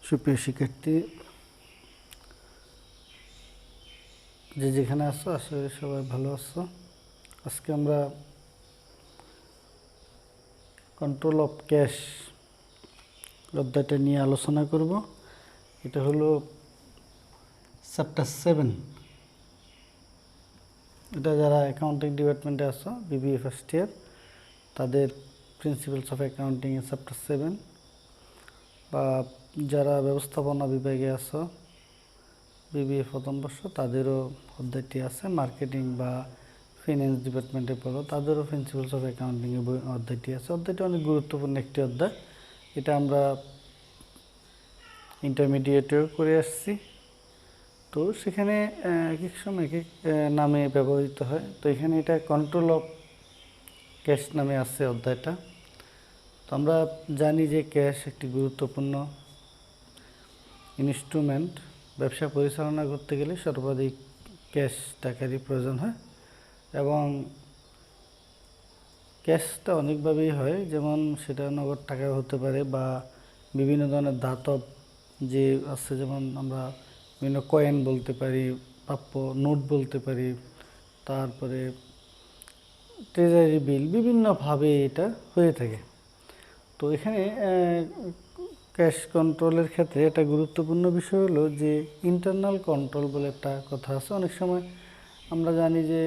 সুপ্রিয় শিক্ষার্থী, যে যেখানে আছো আশা করি সবাই ভালো আছো। আজকে আমরা কন্ট্রোল অফ ক্যাশ অধ্যায়টা নিয়ে আলোচনা করব। এটা হলো চ্যাপ্টার 7। এটা যারা অ্যাকাউন্টিং ডিপার্টমেন্টে আছো, বিবিএ ফার্স্ট ইয়ার, তাদের প্রিন্সিপালস অফ অ্যাকাউন্টিং এর চ্যাপ্টার 7, বা যারা ব্যবস্থাপনা বিভাগে আছো বিবিএ প্রথম বর্ষ, তাদেরও অধ্যায়টি আছে। মার্কেটিং বা ফিনান্স ডিপার্টমেন্টে পড়ো, তাদেরও প্রিন্সিপালস অফ অ্যাকাউন্টিং এর অধ্যায়টি আছে। অধ্যায়টি অনেক গুরুত্বপূর্ণ একটি অধ্যায়। এটা আমরা ইন্টারমিডিয়েটেও করে আসছি। তো সেখানে এক এক সময় এক এক নামে ব্যবহৃত হয়। তো এখানে এটা কন্ট্রোল অফ ক্যাশ নামে আছে অধ্যায়টা। তো আমরা জানি যে ক্যাশ একটি গুরুত্বপূর্ণ ইনস্ট্রুমেন্ট। ব্যবসা পরিচালনা করতে গেলে সর্বাধিক ক্যাশ টাকারই প্রয়োজন হয়, এবং ক্যাশটা অনেকভাবেই হয়। যেমন সেটা নগদ টাকা হতে পারে, বা বিভিন্ন ধরনের ধাতব যে আছে, যেমন আমরা বিভিন্ন কয়েন বলতে পারি, প্রাপ্য নোট বলতে পারি, তারপরে ট্রেজারি বিল, বিভিন্নভাবে এটা হয়ে থাকে। তো এখানে ক্যাশ কন্ট্রোলের ক্ষেত্রে একটা গুরুত্বপূর্ণ বিষয় হলো যে ইন্টারনাল কন্ট্রোল বলে একটা কথা আছে। অনেক সময় আমরা জানি যে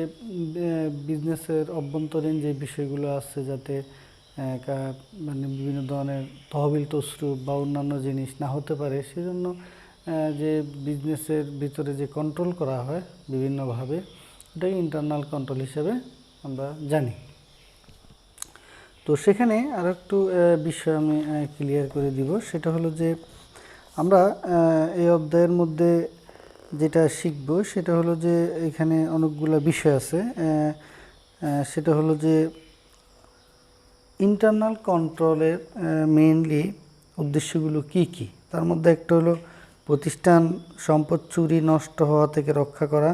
বিজনেসের অভ্যন্তরীণ যে বিষয়গুলো আছে, যাতে মানে বিভিন্ন ধরনের তহবিল তছরুপ বা অন্যান্য জিনিস না হতে পারে, সেজন্য যে বিজনেসের ভিতরে যে কন্ট্রোল করা হয় বিভিন্নভাবে, এটাই ইন্টারনাল কন্ট্রোল হিসেবে আমরা জানি। তো সেখানে আর একটু বিষয় আমি ক্লিয়ার করে দিব। সেটা হলো যে আমরা এই অধ্যায়ের মধ্যে যেটা শিখব সেটা হলো যে এখানে অনেকগুলো বিষয় আছে। সেটা হলো যে ইন্টারনাল কন্ট্রোলের মেইনলি উদ্দেশ্যগুলো কি কি। তার মধ্যে একটা হলো প্রতিষ্ঠান সম্পদ চুরি নষ্ট হওয়া থেকে রক্ষা করা,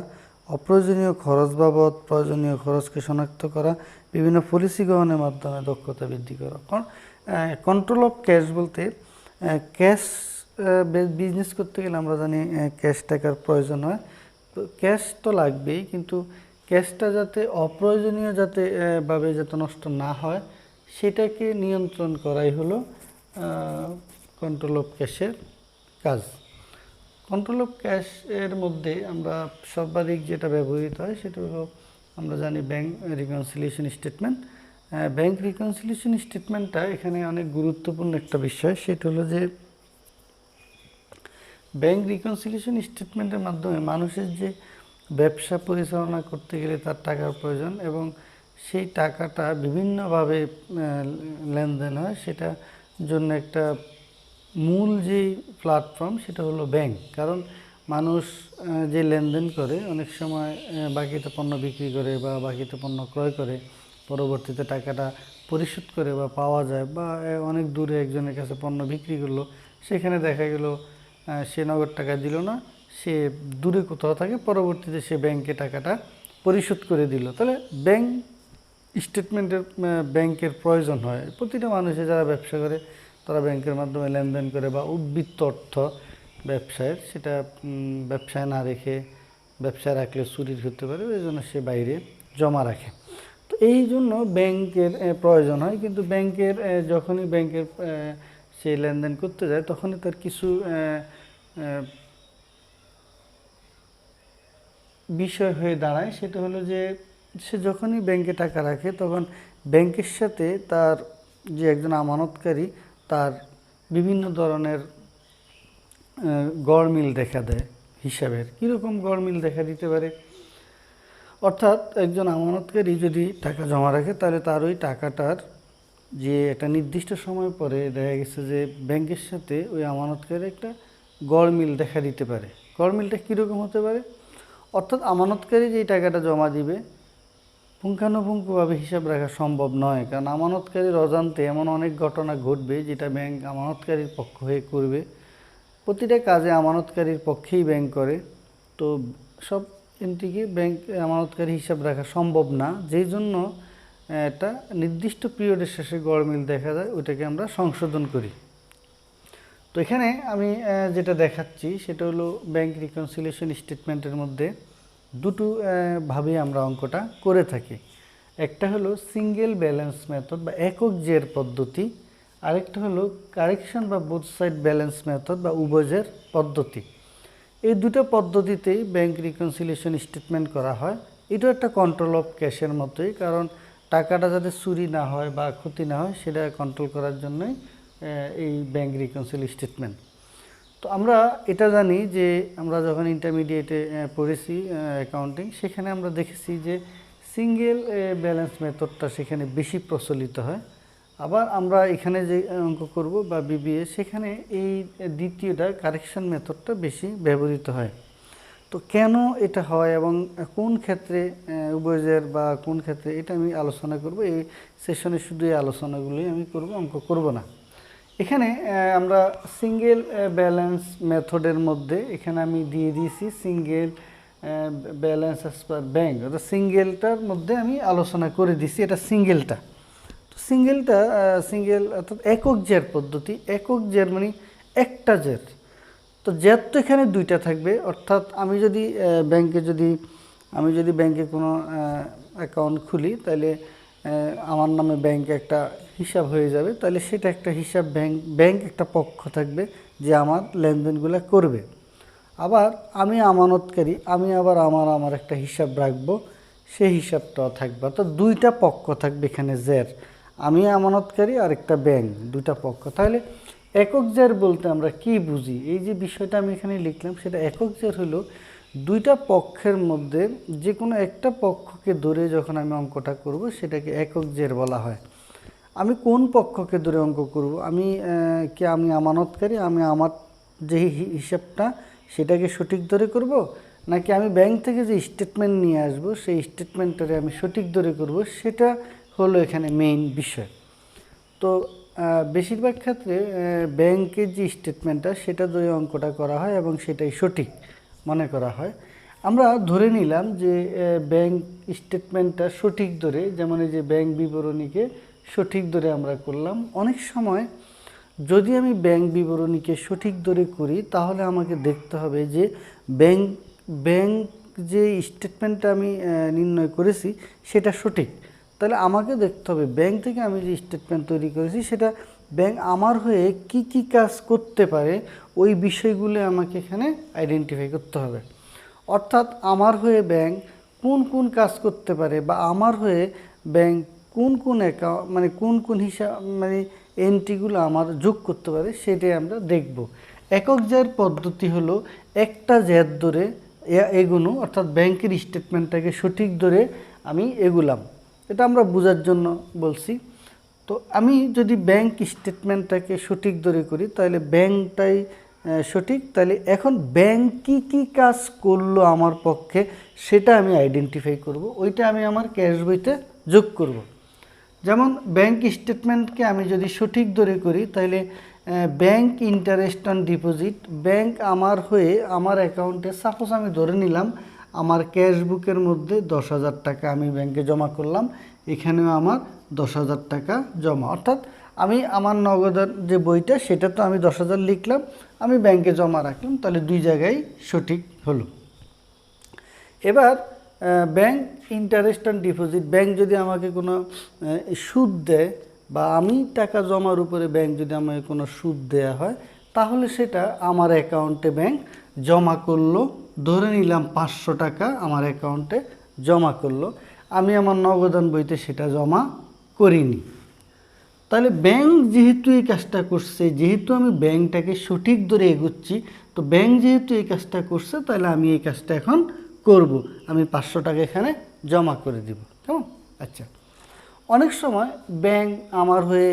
অপ্রয়োজনীয় খরচ বাবদ প্রয়োজনীয় খরচকে শনাক্ত করা, বিভিন্ন পলিসি গ্রহণের মাধ্যমে দক্ষতা বৃদ্ধি করা। কারণ কন্ট্রোল অফ ক্যাশ বলতে ক্যাশ বিজনেস করতে গেলে আমরা জানি ক্যাশ টাকার প্রয়োজন হয়। তো ক্যাশ তো লাগবেই, কিন্তু ক্যাশটা যাতে অপ্রয়োজনীয় ভাবে যাতে নষ্ট না হয়, সেটাকে নিয়ন্ত্রণ করাই হলো কন্ট্রোল অফ ক্যাশের কাজ। কন্ট্রোল অফ ক্যাশ এর মধ্যে আমরা সর্বাধিক যেটা ব্যবহৃত হয় সেটা হলো, আমরা জানি bank reconciliation statement. Bank reconciliation স্টেটমেন্টটা এখানে অনেক গুরুত্বপূর্ণ একটা বিষয়। সেটা হলো যে ব্যাংক রিকনসিলিয়েশন স্টেটমেন্টের মাধ্যমে মানুষের যে ব্যবসা পরিচালনা করতে গেলে তার টাকার প্রয়োজন, এবং সেই টাকাটা বিভিন্নভাবে লেনদেন হয়, সেটা জন্য একটা মূল যেই প্ল্যাটফর্ম সেটা হলো ব্যাংক। কারণ মানুষ যে লেনদেন করে, অনেক সময় বাকিতে পণ্য বিক্রি করে বা বাকিতে পণ্য ক্রয় করে, পরবর্তীতে টাকাটা পরিশোধ করে বা পাওয়া যায়, বা অনেক দূরে একজনের কাছে পণ্য বিক্রি করলো, সেখানে দেখা গেল সে নগদ টাকা দিল না, সে দূরে কোথাও থাকে, পরবর্তীতে সে ব্যাংকে টাকাটা পরিশোধ করে দিল। তাহলে ব্যাংক স্টেটমেন্টের ব্যাংকের প্রয়োজন হয়। প্রতিটা মানুষে যারা ব্যবসা করে তারা ব্যাংকের মাধ্যমে লেনদেন করে, বা উদ্বৃত্ত অর্থ ব্যবসায়ের, সেটা ব্যবসায় না রেখে, ব্যবসায় রাখলে চুরির হতে পারে, ওই জন্য সে বাইরে জমা রাখে। তো এই জন্য ব্যাংকের প্রয়োজন হয়। কিন্তু ব্যাংকের যখনই ব্যাংকের সে লেনদেন করতে যায়, তখনই তার কিছু বিষয় হয়ে দাঁড়ায়। সেটা হলো যে সে যখনই ব্যাংকে টাকা রাখে, তখন ব্যাংকের সাথে তার যে একজন আমানতকারী, তার বিভিন্ন ধরনের গড়মিল দেখা দেয় হিসাবের। কীরকম গড়মিল দেখা দিতে পারে? অর্থাৎ একজন আমানতকারী যদি টাকা জমা রাখে, তাহলে তার ওই টাকাটার যে একটা নির্দিষ্ট সময় পরে দেখা গেছে যে ব্যাংকের সাথে ওই আমানতকারী একটা গড়মিল দেখা দিতে পারে। গড়মিলটা কীরকম হতে পারে? অর্থাৎ আমানতকারী যেই টাকাটা জমা দিবে, পুঙ্খানুপুঙ্খভাবে হিসাব রাখা সম্ভব নয়, কারণ আমানতকারীর অজান্তে এমন অনেক ঘটনা ঘটবে যেটা ব্যাংক আমানতকারীর পক্ষ হয়ে করবে। প্রতিটা কাজে আমানতকারীর পক্ষেই ব্যাংক করে। তো সব এনটিকে ব্যাংক আমানতকারী হিসাব রাখা সম্ভব না, যেই জন্য একটা নির্দিষ্ট পিরিয়ডের শেষে গড়মিল দেখা যায়, ওইটাকে আমরা সংশোধন করি। তো এখানে আমি যেটা দেখাচ্ছি সেটা হলো ব্যাংক রিকনসিলিয়েশন স্টেটমেন্টের মধ্যে দুটো ভাবে আমরা অঙ্কটা করে থাকি। একটা হলো সিঙ্গেল ব্যালেন্স মেথড বা একক জের পদ্ধতি, আরেকটা হলো কারেকশন বা বোথ সাইড ব্যালেন্স মেথড বা উভয়ের পদ্ধতি। এই দুটো পদ্ধতিতেই ব্যাংক রিকনসিলিয়েশন স্টেটমেন্ট করা হয়। এটা একটা কন্ট্রোল অফ ক্যাশের মতোই, কারণ টাকাটা যাতে চুরি না হয় বা ক্ষতি না হয় সেটা কন্ট্রোল করার জন্যই এই ব্যাংক রিকনসিলিয়েশন স্টেটমেন্ট। তো আমরা এটা জানি যে আমরা যখন ইন্টারমিডিয়েটে পড়েছি অ্যাকাউন্টিং, সেখানে আমরা দেখেছি যে সিঙ্গেল ব্যালেন্স মেথডটা সেখানে বেশি প্রচলিত হয়। আবার আমরা এখানে যে অঙ্ক করব বা বিবিএ, সেখানে এই দ্বিতীয়টা কারেকশন মেথডটা বেশি ব্যবহৃত হয়। তো কেন এটা হয় এবং কোন ক্ষেত্রে উভয়ের বা কোন ক্ষেত্রে, এটা আমি আলোচনা করব। এই সেশনে শুধু এই আলোচনাগুলোই আমি করব, অঙ্ক করব না। এখানে আমরা সিঙ্গেল ব্যালেন্স মেথডের মধ্যে এখানে আমি দিয়ে দিয়েছি single balance as per bank, অর্থাৎ সিঙ্গেলটার মধ্যে আমি আলোচনা করে দিছি। এটা সিঙ্গেলটা, তো সিঙ্গেল অর্থাৎ একক জের পদ্ধতি। একক জের মানে একটা জের। তো জের তো এখানে দুইটা থাকবে, অর্থাৎ আমি যদি ব্যাংকে কোনো অ্যাকাউন্ট খুলি, তাহলে আমার নামে ব্যাংকে একটা হিসাব হয়ে যাবে, তাহলে সেটা একটা হিসাব ব্যাংক একটা পক্ষ থাকবে যে আমার লেনদেনগুলো করবে। আবার আমি আমানতকারী, আমি আবার আমার একটা হিসাব রাখবো, সেই হিসাবটাও থাকবে। অর্থাৎ দুইটা পক্ষ থাকবে এখানে জের, আমি আমানতকারী আর একটা ব্যাংক, দুইটা পক্ষ। তাহলে একক জের বলতে আমরা কি বুঝি? এই যে বিষয়টা আমি এখানে লিখলাম, সেটা একক জের হলো দুইটা পক্ষের মধ্যে যে কোনো একটা পক্ষকে ধরে যখন আমি অঙ্কটা করব, সেটাকে একক জের বলা হয়। আমি কোন পক্ষকে ধরে অঙ্ক করব? আমি আমানতকারী, আমি আমার যে হিসাবটা সেটাকে সঠিক ধরে করব, নাকি আমি ব্যাংক থেকে যে স্টেটমেন্ট নিয়ে আসব সেই স্টেটমেন্টটারে আমি সঠিক ধরে করব, সেটা হলো এখানে মেইন বিষয়। তো বেশিরভাগ ক্ষেত্রে ব্যাংকের যে স্টেটমেন্টটা সেটা ধরে অঙ্কটা করা হয় এবং সেটাই সঠিক মনে করা হয়। আমরা ধরে নিলাম যে ব্যাংক স্টেটমেন্টটা সঠিক ধরে, যেমন এই যে ব্যাংক বিবরণীকে সঠিক ধরে আমরা করলাম। অনেক সময় যদি আমি ব্যাংক বিবরণীকে সঠিক ধরে করি, তাহলে আমাকে দেখতে হবে যে ব্যাংক যে স্টেটমেন্টটা আমি নির্ণয় করেছি সেটা সঠিক। তাহলে আমাকে দেখতে হবে ব্যাংক থেকে আমি যে স্টেটমেন্ট তৈরি করেছি সেটা ব্যাংক আমার হয়ে কি কি কাজ করতে পারে, ওই বিষয়গুলো আমাকে এখানে আইডেন্টিফাই করতে হবে। অর্থাৎ আমার হয়ে ব্যাংক কোন কোন কাজ করতে পারে, বা আমার হয়ে ব্যাংক কোন কোন কোন হিসাব এন্ট্রিগুলো আমার যোগ করতে পারে, সেটাই আমরা দেখব। একক জের পদ্ধতি হলো একটা জের ধরে এগুনো, অর্থাৎ ব্যাংকের স্টেটমেন্টটাকে সঠিক ধরে আমি এগুলাম। এটা আমরা বোঝার জন্য বলছি। তো আমি যদি ব্যাংক স্টেটমেন্টটাকে সঠিক ধরে করি, তাহলে ব্যাংকটাই সঠিক। তাহলে এখন ব্যাংক কি কি কাজ করলো আমার পক্ষে, সেটা আমি আইডেন্টিফাই করব, ওইটা আমি আমার ক্যাশ বইতে যোগ করব। যেমন ব্যাংক স্টেটমেন্টকে আমি যদি সঠিক ধরে করি, তাহলে bank interest on deposit, bank আমার হয়ে আমার অ্যাকাউন্টে, সাপোজ আমি ধরে নিলাম আমার ক্যাশ বুকের মধ্যে 10,000 টাকা আমি ব্যাংকে জমা করলাম, এখানেও আমার 10,000 টাকা জমা। অর্থাৎ আমি আমার নগদের যে বইটা, সেটা তো আমি 10,000 লিখলাম, আমি ব্যাংকে জমা রাখলাম, তাহলে দুই জায়গায় সঠিক হলো। এবার bank interest on deposit, bank যদি আমাকে কোনো সুদ দেয়, বা আমি টাকা জমার উপরে ব্যাংক যদি আমাকে কোনো সুদ দেয়া হয়, তাহলে সেটা আমার অ্যাকাউন্টে ব্যাংক জমা করলো। ধরে নিলাম 500 টাকা আমার অ্যাকাউন্টে জমা করলো, আমি আমার নগদান বইতে সেটা জমা করিনি। তাহলে ব্যাংক যেহেতু এই কাজটা করছে, যেহেতু আমি ব্যাংকটাকে সঠিক ধরে এগোচ্ছি, তো ব্যাংক যেহেতু এই কাজটা করছে, তাহলে আমি এই কাজটা এখন করব, আমি 500 টাকা এখানে জমা করে দিব। কেমন? আচ্ছা, অনেক সময় ব্যাংক আমার হয়ে,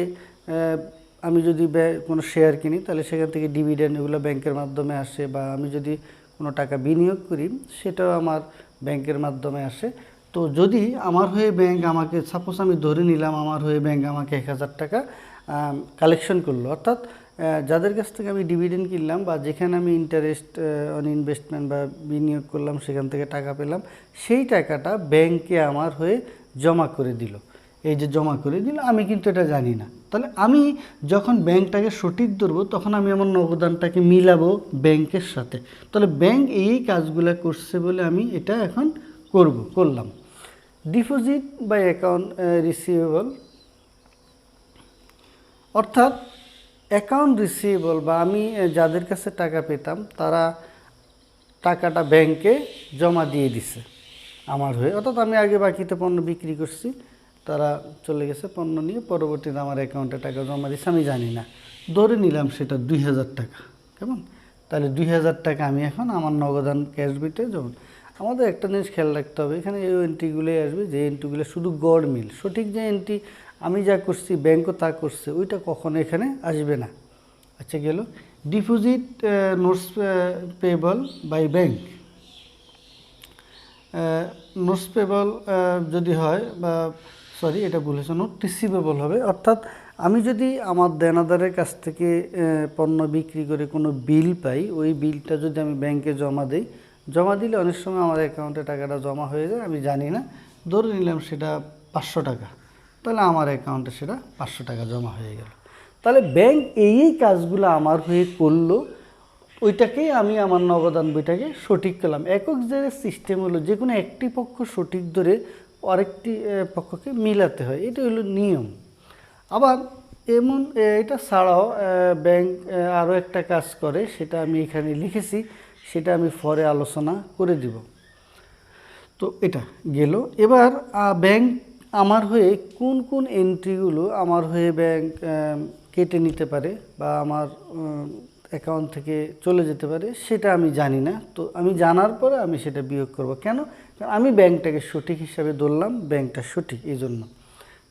আমি যদি কোনো শেয়ার কিনি, তাহলে সেখান থেকে ডিভিডেন্ড এগুলো ব্যাংকের মাধ্যমে আসে, বা আমি যদি কোনো টাকা বিনিয়োগ করি, সেটাও আমার ব্যাংকের মাধ্যমে আসে। তো যদি আমার হয়ে ব্যাংক আমাকে, সাপোজ আমি ধরে নিলাম আমার হয়ে ব্যাংক আমাকে 1,000 টাকা কালেকশন করলো, অর্থাৎ যাদের কাছ থেকে আমি ডিভিডেন্ড কিনলাম, বা যেখানে আমি ইন্টারেস্ট অন ইনভেস্টমেন্ট বা বিনিয়োগ করলাম, সেখান থেকে টাকা পেলাম, সেই টাকাটা ব্যাংকে আমার হয়ে জমা করে দিল। এই যে জমা করে দিল, আমি কিন্তু এটা জানি না। তাহলে আমি যখন ব্যাংকটাকে সঠিক ধরবো তখন আমি আমার নগদানটাকে মিলাবো ব্যাংকের সাথে। তাহলে ব্যাংক এই কাজগুলো করছে বলে আমি এটা এখন করলাম। ডিপোজিট বাই অ্যাকাউন্ট রিসিভেবল, অর্থাৎ অ্যাকাউন্ট রিসিভেবল বা আমি যাদের কাছে টাকা পেতাম তারা টাকাটা ব্যাংকে জমা দিয়ে দিছে আমার হয়ে, অর্থাৎ আমি আগে বাকিতে পণ্য বিক্রি করছি, তারা চলে গেছে পণ্য নিয়ে, পরবর্তীতে আমার অ্যাকাউন্টে টাকা জমা দিচ্ছে, আমি জানি না, ধরে নিলাম সেটা 2000 টাকা। কেমন? তাহলে 2000 টাকা আমি এখন আমার নগদান ক্যাশ বিটে জমা। আমাদের একটা জিনিস খেয়াল রাখতে হবে, এখানে এই এন্ট্রিগুলোই আসবে যে এন্ট্রিগুলো শুধু গড় মিল, সঠিক যে এন্ট্রি আমি যা করছি ব্যাংকও তা করছে, ওইটা কখনো এখানে আসবে না। আচ্ছা গেল। Deposit notes payable by bank, notes payable যদি হয়, বা সরি এটা বলেছে, নোট রিসিভেবল হবে। অর্থাৎ আমি যদি আমার দেনাদারের কাছ থেকে পণ্য বিক্রি করে কোনো বিল পাই, ওই বিলটা যদি আমি ব্যাংকে জমা দিই, জমা দিলে অনেক সময় আমার অ্যাকাউন্টে টাকাটা জমা হয়ে যায়, আমি জানি না, ধরে নিলাম সেটা 500 টাকা, তাহলে আমার অ্যাকাউন্টে সেটা 500 টাকা জমা হয়ে গেল। তাহলে ব্যাংক এই কাজগুলো আমার হয়ে করলো, ওইটাকেই আমি আমার নগদান বইটাকে সঠিক করলাম। একক জেরের সিস্টেম হলো যে কোনো একটি পক্ষ সঠিক ধরে আরেকটি পক্ষকে মিলাতে হয়, এটা হলো নিয়ম। আবার এমন এটা ছাড়াও ব্যাংক আরও একটা কাজ করে, সেটা আমি এখানে লিখেছি, সেটা আমি পরে আলোচনা করে দিব। তো এটা গেল। এবার ব্যাংক আমার হয়ে কোন কোন এন্ট্রিগুলো আমার হয়ে ব্যাংক কেটে নিতে পারে বা আমার অ্যাকাউন্ট থেকে চলে যেতে পারে সেটা আমি জানি না। তো আমি জানার পরে আমি সেটা বিয়োগ করব। কেন? কারণ আমি ব্যাংকটাকে সঠিক হিসাবে ধরলাম, ব্যাংকটা সঠিক এই জন্য।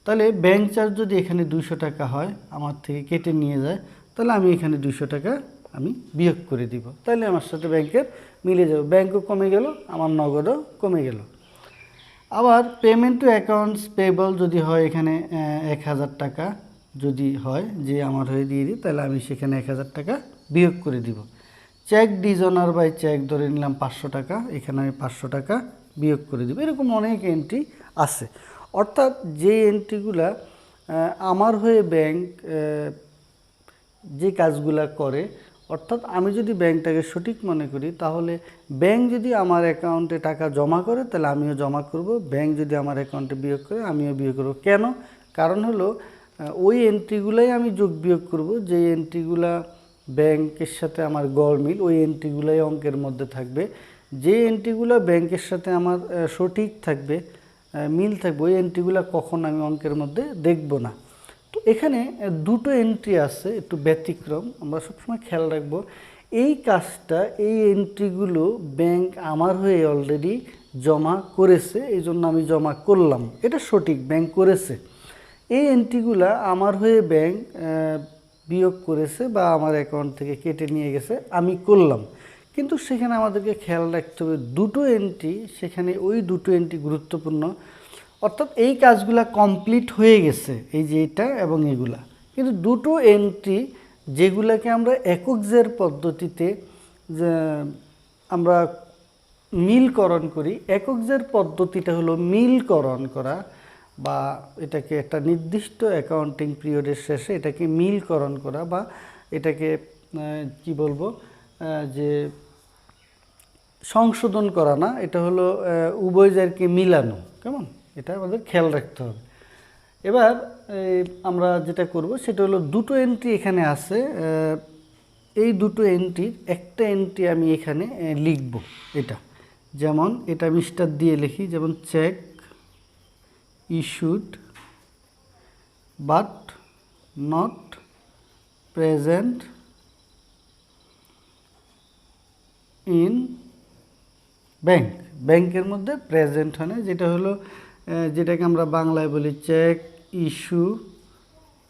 তাহলে ব্যাংক চার্জ যদি এখানে 200 টাকা হয়, আমার থেকে কেটে নিয়ে যায়, তাহলে আমি এখানে 200 টাকা আমি বিয়োগ করে দিব, তাহলে আমার সাথে ব্যাংকের মিলে যাবে, ব্যাংকও কমে গেল, আমার নগদও কমে গেল। আবার পেমেন্ট টু অ্যাকাউন্টস পেবল যদি হয়, এখানে 1000 টাকা যদি হয় যে আমার হয়ে দিয়ে দিই, তাহলে আমি সেখানে 1000 টাকা বিয়োগ করে দিব। চেক ডিজনার বাই চেক ধরে নিলাম 500 টাকা, এখানে আমি 500 টাকা বিয়োগ করে দিব। এরকম অনেক এন্ট্রি আছে। অর্থাৎ যে এন্ট্রিগুলা আমার হয়ে ব্যাংক যে কাজগুলা করে, অর্থাৎ আমি যদি ব্যাংকটাকে সঠিক মনে করি, তাহলে ব্যাংক যদি আমার অ্যাকাউন্টে টাকা জমা করে তাহলে আমিও জমা করব, ব্যাংক যদি আমার অ্যাকাউন্টে বিয়োগ করে আমিও বিয়োগ করব। কেন? কারণ হলো ওই এন্ট্রিগুলাই আমি যোগ বিয়োগ করব, যে এন্ট্রিগুলা ব্যাংকের সাথে আমার গড় মিল, ওই এন্ট্রিগুলাই অঙ্কের মধ্যে থাকবে। যে এন্ট্রিগুলো ব্যাংকের সাথে আমার সঠিক থাকবে, মিল থাকবে, ওই এন্ট্রিগুলো কখন আমি অঙ্কের মধ্যে দেখব না। তো এখানে দুটো এন্ট্রি আছে একটু ব্যতিক্রম, আমরা সবসময় খেয়াল রাখবো। এই কাজটা, এই এন্ট্রিগুলো ব্যাংক আমার হয়ে অলরেডি জমা করেছে, এই জন্য আমি জমা করলাম, এটা সঠিক, ব্যাংক করেছে। এই এন্ট্রিগুলো আমার হয়ে ব্যাংক বিয়োগ করেছে বা আমার অ্যাকাউন্ট থেকে কেটে নিয়ে গেছে, আমি করলাম। কিন্তু সেখানে আমাদেরকে খেয়াল রাখতে হবে দুটো এন্ট্রি, সেখানে ওই দুটো এন্ট্রি গুরুত্বপূর্ণ। অর্থাৎ এই কাজগুলা কমপ্লিট হয়ে গেছে, এই যে এটা এবং এগুলা, কিন্তু দুটো এন্ট্রি যেগুলাকে আমরা একক জের পদ্ধতিতে আমরা মিলকরণ করি। একক জের পদ্ধতিটা হলো মিলকরণ করা, বা এটাকে একটা নির্দিষ্ট অ্যাকাউন্টিং পিরিয়ডের শেষে এটাকে মিলকরণ করা, বা এটাকে কি বলবো যে সংশোধন করা না, এটা হলো উভয় জেরকে মিলানো। কেমন? এটা আমাদের খেয়াল রাখতে হবে। এবার আমরা যেটা করব সেটা হলো দুটো এন্ট্রি এখানে আছে, এই দুটো এন্ট্রির একটা এন্ট্রি আমি এখানে লিখব। এটা যেমন, এটা আমি স্টার দিয়ে লিখি, যেমন cheque issued but not present in bank, ব্যাংকের মধ্যে প্রেজেন্ট হয় না, যেটা হলো যেটাকে আমরা বাংলায় বলি চেক ইস্যু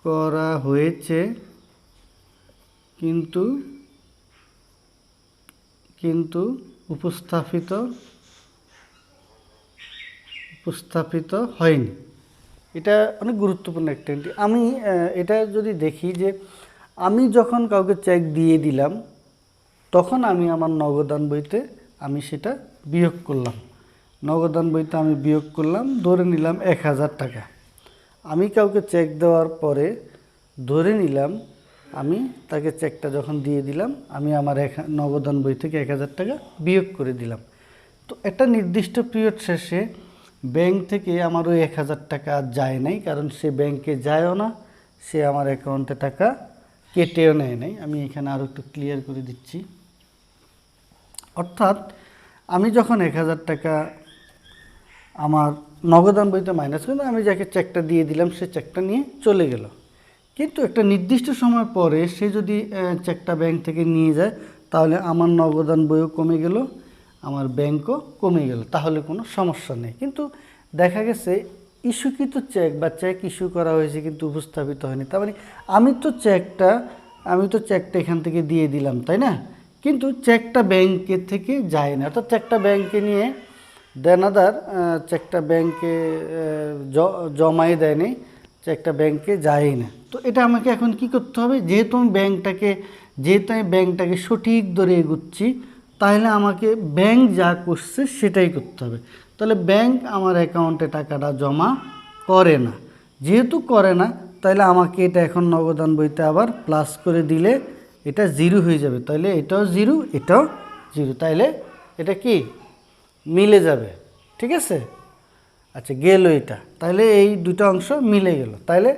করা হয়েছে কিন্তু কিন্তু উপস্থাপিত হয়নি। এটা অনেক গুরুত্বপূর্ণ একটা এন্ট্রি। আমি এটা যদি দেখি যে আমি যখন কাউকে চেক দিয়ে দিলাম, তখন আমি আমার নগদান বইতে আমি সেটা বিয়োগ করলাম, নগদান বইতে আমি বিয়োগ করলাম, ধরে নিলাম 1000 টাকা। আমি কাউকে চেক দেওয়ার পরে ধরে নিলাম আমি তাকে চেকটা যখন দিয়ে দিলাম, আমি আমার নগদান বই থেকে 1000 টাকা বিয়োগ করে দিলাম। তো একটা নির্দিষ্ট পিরিয়ড শেষে ব্যাংক থেকে আমার ওই 1000 টাকা আর যায় নাই, কারণ সে ব্যাংকে যায়ও না, সে আমার অ্যাকাউন্টে টাকা কেটেও নেয় নাই। আমি এখানে আরও একটু ক্লিয়ার করে দিচ্ছি। অর্থাৎ আমি যখন 1000 টাকা আমার নগদান বইতে মাইনাস করে আমি যাকে চেকটা দিয়ে দিলাম, সে চেকটা নিয়ে চলে গেল। কিন্তু একটা নির্দিষ্ট সময় পরে সে যদি চেকটা ব্যাংক থেকে নিয়ে যায়, তাহলে আমার নগদান বইও কমে গেল, আমার ব্যাংকও কমে গেল, তাহলে কোনো সমস্যা নেই। কিন্তু দেখা গেছে ইস্যুকৃত চেক বা চেক ইস্যু করা হয়েছে কিন্তু উপস্থাপিত হয়নি। তার মানে আমি তো চেকটা এখান থেকে দিয়ে দিলাম, তাই না? কিন্তু চেকটা ব্যাংকে থেকে যায় না, অর্থাৎ চেকটা ব্যাংকে নিয়ে দেনাদার চেকটা ব্যাংকে জমাই দেয়নি, চেকটা ব্যাংকে যায় না। তো এটা আমাকে এখন কি করতে হবে? যেহেতু আমি ব্যাংকটাকে সঠিক দরে এগুচ্ছি, তাহলে আমাকে ব্যাংক যা করছে সেটাই করতে হবে। তাহলে ব্যাংক আমার অ্যাকাউন্টে টাকাটা জমা করে না, যেহেতু করে না, তাহলে আমাকে এটা এখন নগদান বইতে আবার প্লাস করে দিলে এটা 0 হয়ে যাবে। তাহলে এটাও 0, এটাও 0, তাইলে এটা কি মিলে যাবে। ঠিক আছে, আচ্ছা গেল এটা, তাহলে এই দুটো অংশ মিলে গেল। তাহলে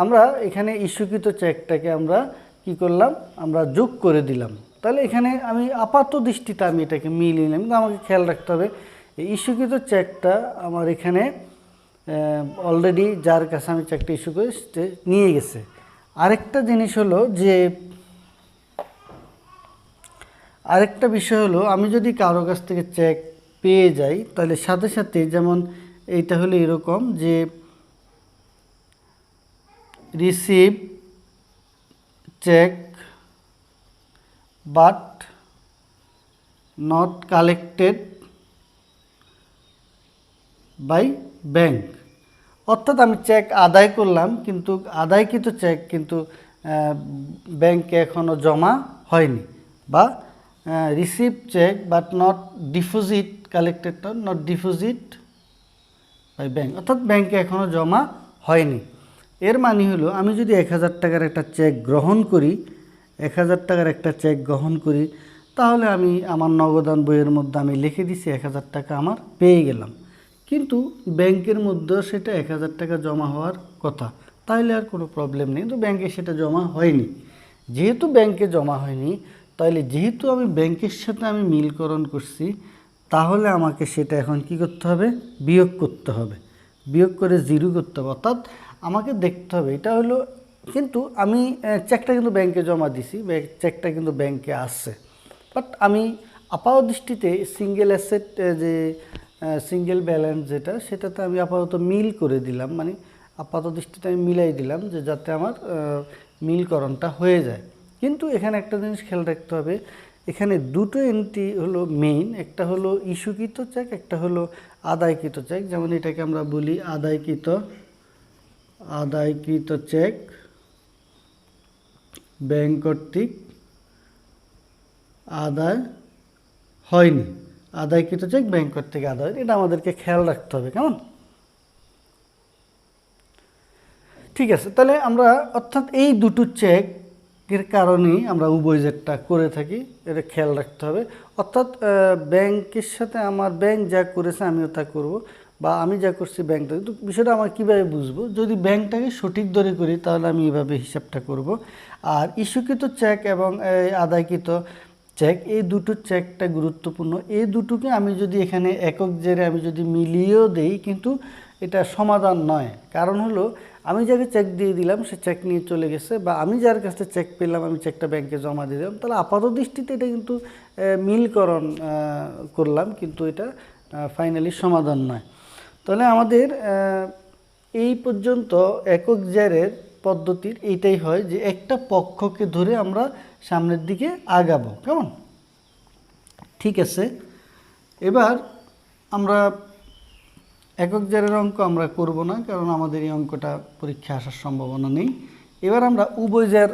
আমরা এখানে ইস্যুকৃত চেকটাকে আমরা কি করলাম, আমরা যোগ করে দিলাম। তাহলে এখানে আমি আপাত দৃষ্টিতে আমি এটাকে মিলিয়ে নিলাম, কিন্তু আমাকে খেয়াল রাখতে হবে এই ইস্যুকৃত চেকটা আমার এখানে অলরেডি যার কাছে আমি চেকটা ইস্যু করে নিয়ে গেছে। আরেকটা জিনিস হলো যে, আরেকটা বিষয় হলো, আমি যদি কারো কাছ থেকে চেক পেয়ে যাই, তাহলে সাথে সাথে, যেমন এইটা হলো এরকম যে receive cheque but not collected by bank, অর্থাৎ আমি চেক আদায় করলাম, কিন্তু আদায়কৃত চেক কিন্তু ব্যাংকে এখনও জমা হয়নি, বা receive cheque but not deposit collected not deposit by bank, অর্থাৎ ব্যাংকে এখনও জমা হয়নি। এর মানে হলো আমি যদি 1000 টাকার একটা চেক গ্রহণ করি, 1000 টাকার একটা চেক গ্রহণ করি, তাহলে আমি আমার নগদান বইয়ের মধ্যে আমি লিখে দিছি 1000 টাকা আমার পেয়ে গেলাম, কিন্তু ব্যাংকের মধ্যেও সেটা 1000 টাকা জমা হওয়ার কথা, তাহলে আর কোনো প্রবলেম নেই। কিন্তু ব্যাংকে সেটা জমা হয়নি, যেহেতু ব্যাংকে জমা হয়নি, তাহলে যেহেতু আমি ব্যাংকের সাথে আমি মিলকরণ করছি, তাহলে আমাকে সেটা এখন কি করতে হবে, বিয়োগ করতে হবে, বিয়োগ করে 0 করতে হবে। অর্থাৎ আমাকে দেখতে হবে এটা হলো, কিন্তু আমি চেকটা কিন্তু ব্যাংকে জমা দিছি, চেকটা কিন্তু ব্যাংকে আসছে, বাট আমি আপাত দৃষ্টিতে সিঙ্গেল অ্যাসেট যে সিঙ্গেল ব্যালেন্স যেটা, সেটাতে আমি আপাতত মিল করে দিলাম, মানে আপাত দৃষ্টিতে আমি মিলাই দিলাম যে যাতে আমার মিলকরণটা হয়ে যায়। কিন্তু এখানে একটা জিনিস খেয়াল রাখতে হবে, এখানে দুটো এন্ট্রি হলো মেইন, একটা হলো ইস্যুকৃত চেক, একটা হলো আদায়কৃত চেক। যেমন এটাকে আমরা বলি আদায়কৃত চেক ব্যাংক কর্তৃক আদায় হয়নি, আদায়কৃত চেক ব্যাংক কর্তৃক আদায় হয়নি, এটা আমাদেরকে খেয়াল রাখতে হবে। কেমন? ঠিক আছে, তাহলে আমরা অর্থাৎ এই দুটো চেকের কারণেই আমরা উভয়জেরটা করে থাকি, এটা খেয়াল রাখতে হবে। অর্থাৎ ব্যাংকের সাথে আমার ব্যাংক যা করেছে আমিও তা করব, বা আমি যা করছি ব্যাংকটা, কিন্তু বিষয়টা আমার কীভাবে বুঝবো? যদি ব্যাংকটাকে সঠিক দরে করি তাহলে আমি এইভাবে হিসাবটা করব। আর ইস্যুকৃত চেক এবং আদায়কৃত চেক, এই দুটো চেকটা গুরুত্বপূর্ণ। এই দুটোকে আমি যদি এখানে একক জেরে আমি যদি মিলিয়েও দেই, কিন্তু এটা সমাধান নয়। কারণ হলো আমি যাকে চেক দিয়ে দিলাম সে চেক নিয়ে চলে গেছে, বা আমি যার কাছে চেক পেলাম আমি চেকটা ব্যাংকে জমা দিয়ে দিলাম, তাহলে আপাত দৃষ্টিতে এটা কিন্তু মিলকরণ করলাম, কিন্তু এটা ফাইনালি সমাধান নয়। তাহলে আমাদের এই পর্যন্ত একক জেরের পদ্ধতির এইটাই হয় যে একটা পক্ষকে ধরে আমরা সামনের দিকে আগাবো। কেমন? ঠিক আছে, এবার আমরা একক জেরের অঙ্ক আমরা করব না, কারণ আমাদের এই অঙ্কটা পরীক্ষা আসার সম্ভাবনা নেই। এবার আমরা উভয় জের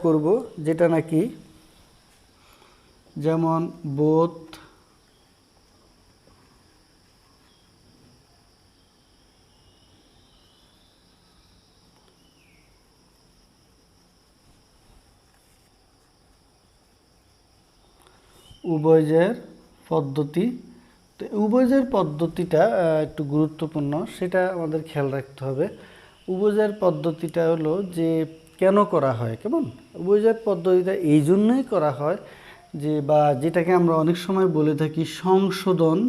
করব, যেটা নাকি যেমন বোথ উভয়জয়ের পদ্ধতি। তো উভয়জয়ের পদ্ধতিটা একটু গুরুত্বপূর্ণ, সেটা আমাদের খেয়াল রাখতে হবে। উভয়জয়ের পদ্ধতিটা হলো যে কেন করা হয়, কেমন? উভয়জয়ের পদ্ধতিটা এই জন্যই করা হয় যে, বা যেটাকে আমরা অনেক সময় বলে থাকি সংশোধন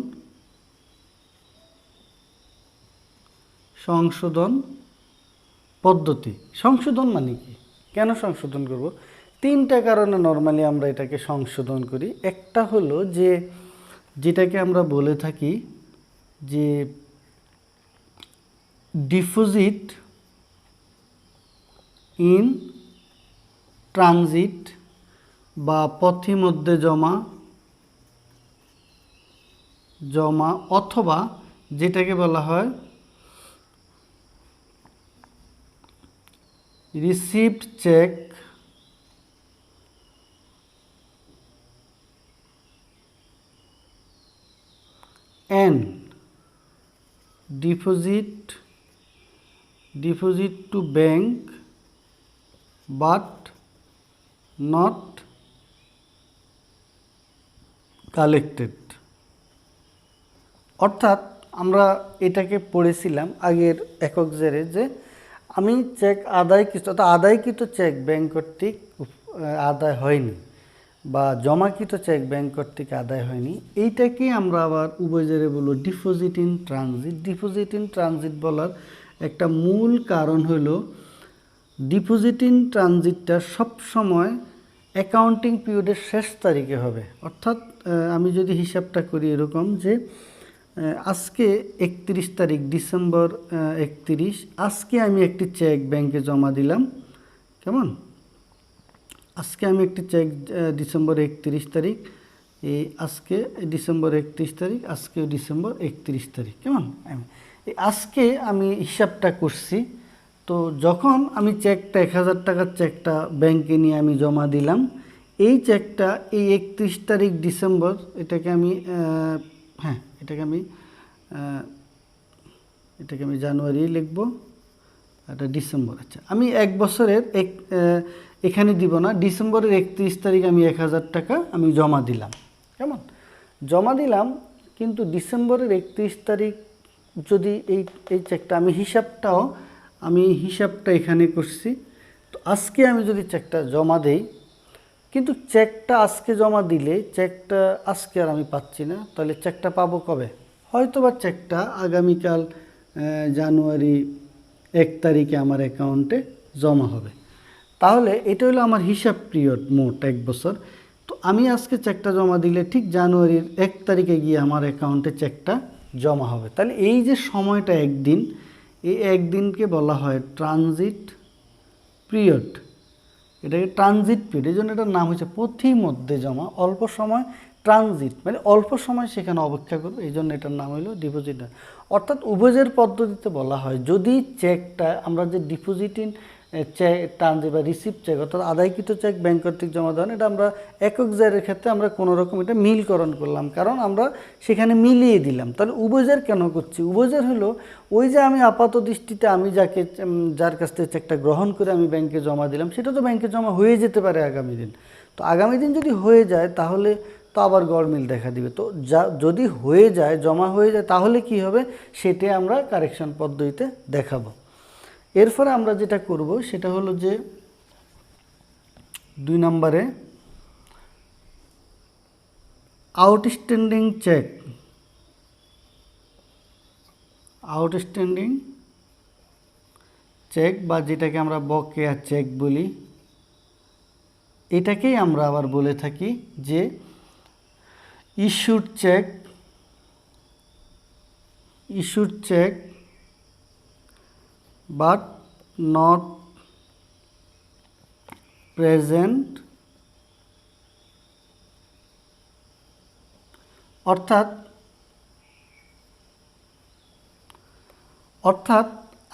পদ্ধতি। সংশোধন মানে কি, কেন সংশোধন করব? তিনটা কারণে নর্মালি আমরা এটাকে সংশোধন করি। একটা হলো যে যেটাকে আমরা বলে থাকি যে ডিপোজিট ইন ট্রানজিট বা পথিমধ্যে জমা অথবা যেটাকে বলা হয় received cheque and deposit to bank but not collected। অর্থাৎ আমরা এটাকে পড়েছিলাম আগের একক জেরে যে আমি চেক আদায়কৃত চেক ব্যাংক কর্তৃক আদায় হয়নি বা জমাকৃত চেক ব্যাংক কর্তৃক আদায় হয়নি, এইটাকে আমরা আবার উভয়জেরে বলবো deposit in transit. Deposit in transit বলার একটা মূল কারণ হলো ডিপোজিট ইন ট্রানজিটটা সবসময় অ্যাকাউন্টিং পিরিয়ডের শেষ তারিখে হবে। অর্থাৎ আমি যদি হিসাবটা করি এরকম যে আজকে 31 তারিখ ডিসেম্বর 31, আজকে আমি একটি চেক ব্যাংকে জমা দিলাম, কেমন? আজকে আমি একটি চেক ডিসেম্বর 31 তারিখ, এই আজকে ডিসেম্বর 31 তারিখ, আজকে ডিসেম্বর 31 তারিখ, কেমন? আজকে আমি হিসাবটা করছি। তো যখন আমি চেকটা 1000 টাকার চেকটা ব্যাংকে নিয়ে আমি জমা দিলাম, এই চেকটা এই 31 তারিখ ডিসেম্বর, এটাকে আমি জানুয়ারি লিখব, এটা ডিসেম্বর। আচ্ছা, আমি এক বছরের এখানে দিব না, ডিসেম্বরের 31 তারিখ আমি 1000 টাকা আমি জমা দিলাম, কেমন? জমা দিলাম, কিন্তু ডিসেম্বরের 31 তারিখ যদি এই চেকটা আমি হিসাবটা এখানে করছি। তো আজকে আমি যদি চেকটা জমা দেই, কিন্তু চেকটা আজকে জমা দিলে চেকটা আজকে আর আমি পাচ্ছি না, তাহলে চেকটা পাবো কবে? হয়তোবা চেকটা আগামীকাল জানুয়ারি 1 তারিখে আমার অ্যাকাউন্টে জমা হবে। তাহলে এটা হলো আমার হিসাব পিরিয়ড মোট 1 বছর। তো আমি আজকে চেকটা জমা দিলে ঠিক জানুয়ারির 1 তারিখে গিয়ে আমার অ্যাকাউন্টে চেকটা জমা হবে। তাহলে এই যে সময়টা একদিন, এই একদিনকে বলা হয় ট্রানজিট পিরিয়ড। এটাকে ট্রানজিট পিরিয়ড, এই জন্য এটার নাম হচ্ছে পথিমধ্যে জমা। অল্প সময় ট্রানজিট মানে অল্প সময় সেখানে অপেক্ষা করবে, এই জন্য এটার নাম হলো ডিপোজিট। অর্থাৎ উভয়জের পদ্ধতিতে বলা হয় যদি চেকটা আমরা যে ডিপোজিট ইন চেক ট্রানজিট বা রিসিভ চেক অর্থাৎ আদায়কৃত চেক ব্যাংক কর্তৃক জমা দেওয়া, এটা আমরা একক জারের ক্ষেত্রে আমরা কোনো রকম এটা মিলকরণ করলাম, কারণ আমরা সেখানে মিলিয়ে দিলাম। তাহলে উভয়জার কেন করছি? উভয়জার হলো ওই যে আমি আপাত দৃষ্টিতে আমি যার কাছ থেকে চেকটা গ্রহণ করে আমি ব্যাংকে জমা দিলাম, সেটা তো ব্যাংকে জমা হয়ে যেতে পারে আগামী দিন। তো আগামী দিন যদি হয়ে যায় তাহলে তো আবার গড়মিল দেখা দিবে। তো যদি হয়ে যায়, জমা হয়ে যায়, তাহলে কি হবে সেটা আমরা কারেকশন পদ্ধতিতে দেখাবো। এরপরে আমরা যেটা করব সেটা হলো যে 2 নম্বরে আউটস্ট্যান্ডিং চেক বা যেটাকে আমরা বকেয়া চেক বলি, এটাকেই আমরা আবার বলে থাকি যে issued cheque but not present. অর্থাৎ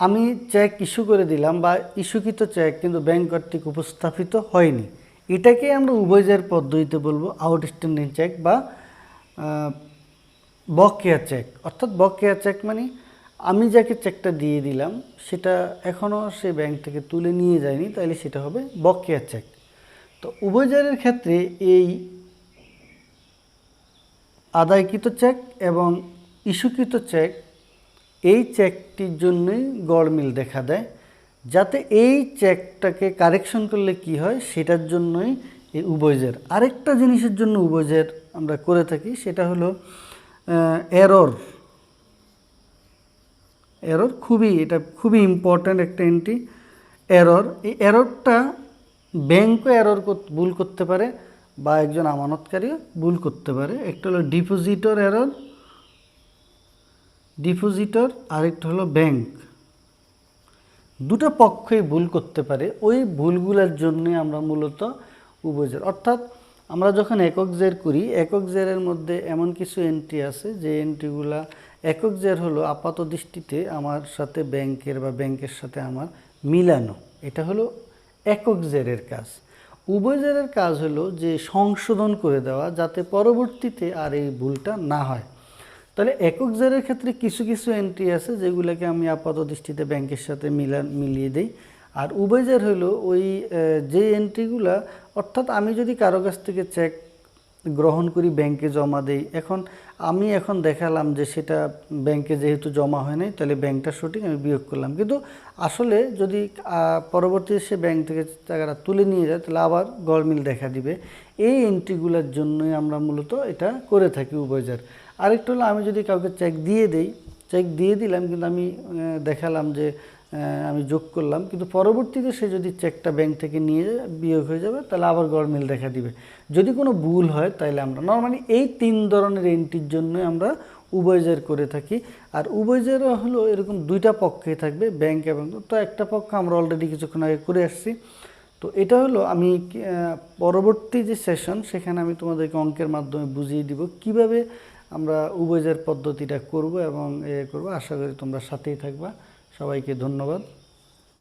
আমি চেক ইস্যু করে দিলাম বা ইস্যুকৃত চেক কিন্তু ব্যাংক কর্তৃক উপস্থাপিত হয়নি, এটাকে আমরা উভয়জের পদ্ধতিতে বলবো আউটস্ট্যান্ডিং চেক বা বকেয়া চেক। অর্থাৎ বকেয়া চেক মানে আমি যাকে চেকটা দিয়ে দিলাম সেটা এখনও সে ব্যাংক থেকে তুলে নিয়ে যায়নি, তাইলে সেটা হবে বকেয়া চেক। তো উভয়জের ক্ষেত্রে এই আদায়কৃত চেক এবং ইস্যুকৃত চেক, এই চেকটির জন্যই গড়মিল দেখা দেয়। যাতে এই চেকটাকে কারেকশন করলে কি হয় সেটার জন্যই এই উভয়জের। আরেকটা জিনিসের জন্য উভয়জের আমরা করে থাকি, সেটা হলো এরর। এটা খুবই ইম্পর্ট্যান্ট একটা এন্ট্রি, এরর। এই এররটা ব্যাংকও ভুল করতে পারে বা একজন আমানতকারীও ভুল করতে পারে। একটা হলো ডিপোজিটর এরর, আরেকটা হলো ব্যাংক। দুটো পক্ষই ভুল করতে পারে। ওই ভুলগুলোর জন্য আমরা মূলত উভয়জের, অর্থাৎ আমরা যখন একক জের করি, একক জেরের মধ্যে এমন কিছু এন্ট্রি আছে যে এন্ট্রিগুলা একক জের হলো আপাত দৃষ্টিতে আমার সাথে ব্যাংকের বা ব্যাংকের সাথে আমার মিলানো, এটা হলো একক জেরের কাজ। উভয় জেরের কাজ হলো যে সংশোধন করে দেওয়া, যাতে পরবর্তীতে আর এই ভুলটা না হয়। তাহলে একক জেরের ক্ষেত্রে কিছু কিছু এন্ট্রি আছে যেগুলোকে আমি আপাত দৃষ্টিতে ব্যাংকের সাথে মিলিয়ে দিই। আর উভয় জের হলো ওই যে এন্ট্রিগুলা, অর্থাৎ আমি যদি কারো কাছ থেকে চেক গ্রহণ করি, ব্যাংকে জমা দেই, আমি এখন দেখালাম যে সেটা ব্যাংকে যেহেতু জমা হয় নাই, তাহলে ব্যাংকটা সঠিক, আমি বিয়োগ করলাম। কিন্তু আসলে যদি পরবর্তীতে সে ব্যাংক থেকে টাকাটা তুলে নিয়ে যায়, তাহলে আবার গড়মিল দেখা দিবে। এই এন্ট্রিগুলোর জন্যই আমরা মূলত এটা করে থাকি উভয়জের। আরেকটা হলো আমি যদি কাউকে চেক দিয়ে দিলাম, কিন্তু আমি দেখালাম যে আমি যোগ করলাম, কিন্তু পরবর্তীতে সে যদি চেকটা ব্যাংক থেকে নিয়ে বিয়োগ হয়ে যাবে, তাহলে আবার গড়মিল দেখা দিবে। যদি কোনো ভুল হয় তাহলে আমরা নর্মালি এই 3 ধরনের এন্ট্রির জন্য আমরা উভয়জের করে থাকি। আর উভয়জেরও হলো এরকম 2টা পক্ষই থাকবে, ব্যাংক এবং তো একটা পক্ষ আমরা অলরেডি কিছুক্ষণ আগে করে আসছি। তো এটা হলো আমি পরবর্তী যে সেশন, সেখানে আমি তোমাদেরকে অঙ্কের মাধ্যমে বুঝিয়ে দিব কিভাবে আমরা উভয়জের পদ্ধতিটা করব এবং করব। আশা করি তোমরা সাথেই থাকবা। সবাইকে ধন্যবাদ।